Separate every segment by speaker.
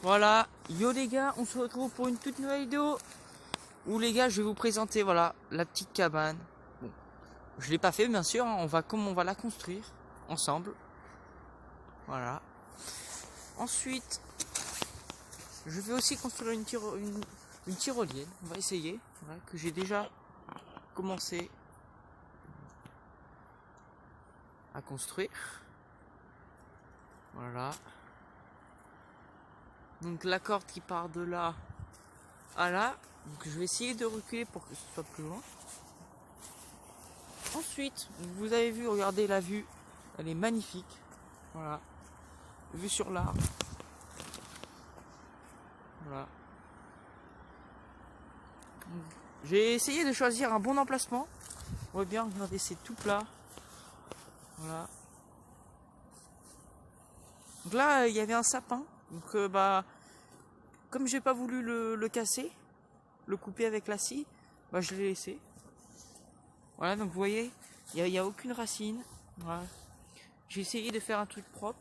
Speaker 1: Voilà, yo les gars, on se retrouve pour une toute nouvelle vidéo où les gars je vais vous présenter voilà la petite cabane. Bon, je l'ai pas fait bien sûr, hein, on va la construire ensemble. Voilà. Ensuite, je vais aussi construire une tyrolienne. On va essayer, voilà, que j'ai déjà commencé à construire. Voilà. Donc la corde qui part de là à là. Donc je vais essayer de reculer pour que ce soit plus loin. Ensuite, vous avez vu, regardez la vue, elle est magnifique. Voilà, vue sur l'arbre. Voilà. J'ai essayé de choisir un bon emplacement. On voit bien, regardez, c'est tout plat. Voilà. Donc là, il y avait un sapin. Donc comme j'ai pas voulu le casser, le couper avec la scie, je l'ai laissé. Voilà, donc vous voyez, il n'y a aucune racine. Voilà. J'ai essayé de faire un truc propre.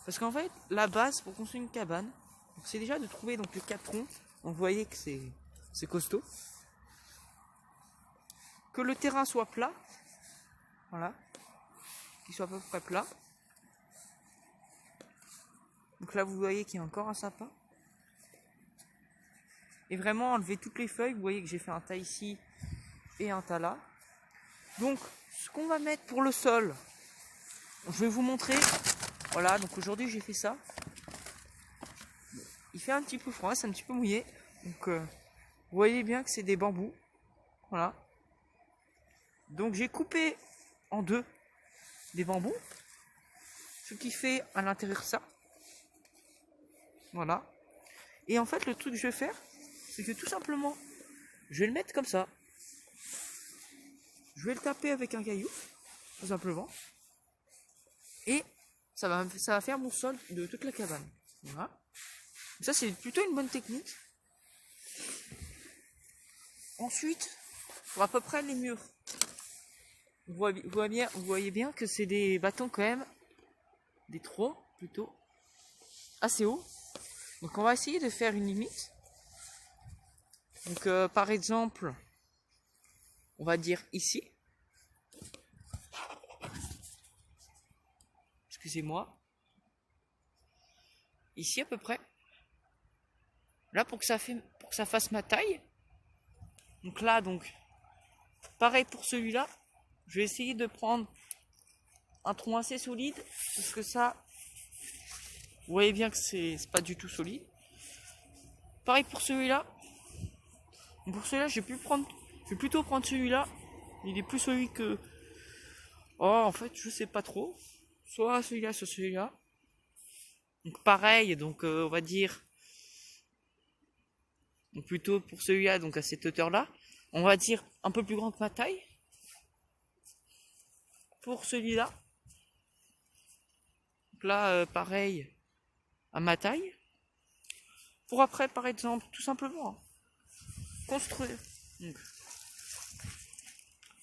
Speaker 1: Parce qu'en fait, la base pour construire une cabane, c'est déjà de trouver donc le capron. Vous voyez que c'est costaud. Que le terrain soit plat. Voilà. Qu'il soit à peu près plat. Donc là, vous voyez qu'il y a encore un sapin. Et vraiment enlever toutes les feuilles. Vous voyez que j'ai fait un tas ici et un tas là. Donc, ce qu'on va mettre pour le sol, je vais vous montrer. Voilà, donc aujourd'hui j'ai fait ça. Il fait un petit peu froid, c'est un petit peu mouillé. Donc, vous voyez bien que c'est des bambous. Voilà. Donc j'ai coupé en deux des bambous. Ce qui fait à l'intérieur ça. Voilà. Et en fait, le truc que je vais faire, c'est que tout simplement, je vais le mettre comme ça. Je vais le taper avec un caillou, tout simplement. Et ça va faire mon sol de toute la cabane. Voilà. Ça, c'est plutôt une bonne technique. Ensuite, pour à peu près les murs, vous voyez bien que c'est des bâtons quand même, des troncs plutôt, assez hauts. Donc on va essayer de faire une limite. Donc par exemple, on va dire ici. Excusez-moi. Ici à peu près. Là pour que ça fasse ma taille. Donc là pareil pour celui-là. Je vais essayer de prendre un tronc assez solide parce que ça, vous voyez bien que c'est pas du tout solide. Pareil pour celui-là. Pour celui-là, je vais plutôt prendre celui-là. Il est plus solide que. Oh, en fait, je sais pas trop. Soit celui-là, soit celui-là. Donc pareil, donc on va dire. Donc plutôt pour celui-là, donc à cette hauteur-là. On va dire un peu plus grand que ma taille. Pour celui-là. Donc là, pareil à ma taille. Pour après, par exemple, tout simplement construire. Donc,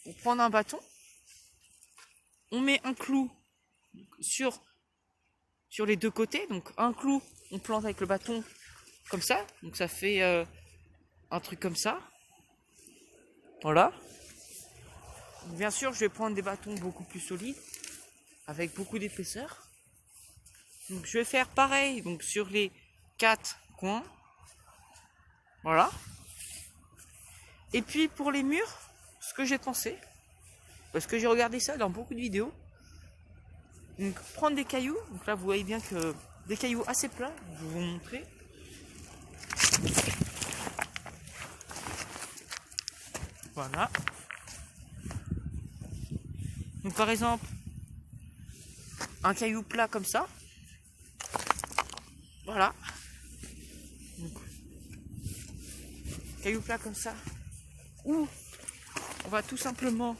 Speaker 1: on prend un bâton. On met un clou sur les deux côtés. Donc un clou, on plante avec le bâton comme ça. Donc ça fait un truc comme ça. Voilà. Bien sûr, je vais prendre des bâtons beaucoup plus solides, avec beaucoup d'épaisseur. Donc je vais faire pareil donc sur les 4 coins. Voilà. Et puis pour les murs, ce que j'ai pensé, parce que j'ai regardé ça dans beaucoup de vidéos. Donc prendre des cailloux. Donc là vous voyez bien que des cailloux assez plats. Je vais vous montrer. Voilà. Donc par exemple, un caillou plat comme ça. Voilà. Donc, caillou plat comme ça. Ou on va tout simplement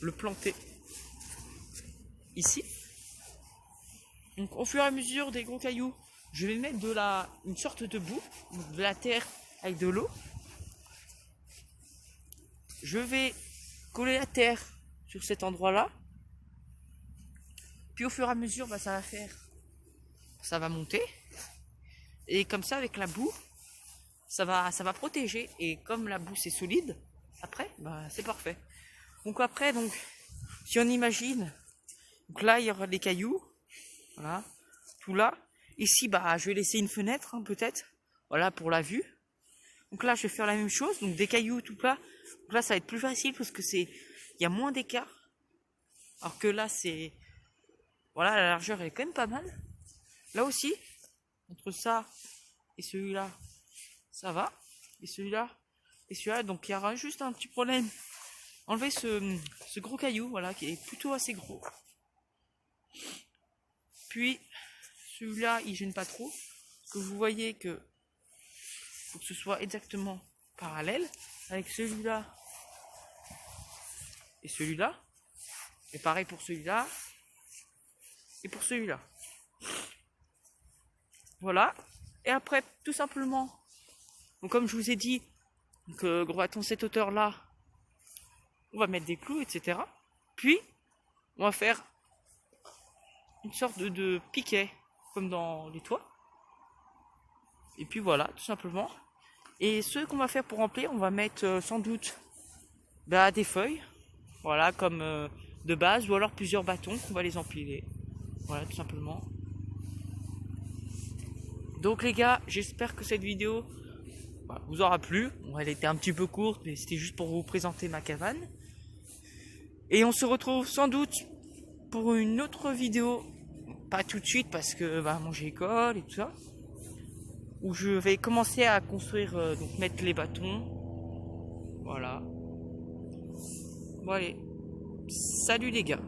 Speaker 1: le planter ici. Donc au fur et à mesure des gros cailloux, je vais mettre une sorte de boue, de la terre avec de l'eau. Je vais coller la terre sur cet endroit-là. Puis au fur et à mesure, ça ça va monter. Et comme ça, avec la boue, ça va protéger. Et comme la boue c'est solide, après, bah, c'est parfait. Donc après, donc, si on imagine, donc là il y aura des cailloux, voilà, tout là. Ici, bah, je vais laisser une fenêtre, hein, peut-être, voilà, pour la vue. Donc là, je vais faire la même chose, donc des cailloux tout là. Donc là, ça va être plus facile parce que il y a moins d'écart. Alors que là, voilà, la largeur elle est quand même pas mal. Là aussi, entre ça et celui-là, ça va. Et celui-là, et celui-là, donc il y aura juste un petit problème. Enlever ce gros caillou, voilà, qui est plutôt assez gros. Puis, celui-là, il gêne pas trop. Parce que vous voyez que faut que ce soit exactement parallèle avec celui-là et celui-là. Et pareil pour celui-là et pour celui-là. Voilà. Et après, tout simplement, donc comme je vous ai dit, donc gros bâton cette hauteur-là, on va mettre des clous, etc. Puis, on va faire une sorte de piquet, comme dans les toits. Et puis voilà, tout simplement. Et ce qu'on va faire pour remplir, on va mettre sans doute des feuilles, voilà, comme de base, ou alors plusieurs bâtons qu'on va les empiler. Voilà, tout simplement. Donc les gars, j'espère que cette vidéo vous aura plu. Bon, elle était un petit peu courte, mais c'était juste pour vous présenter ma cabane. Et on se retrouve sans doute pour une autre vidéo, pas tout de suite parce que moi j'ai école et tout ça, où je vais commencer à construire, donc mettre les bâtons. Voilà. Bon allez, salut les gars.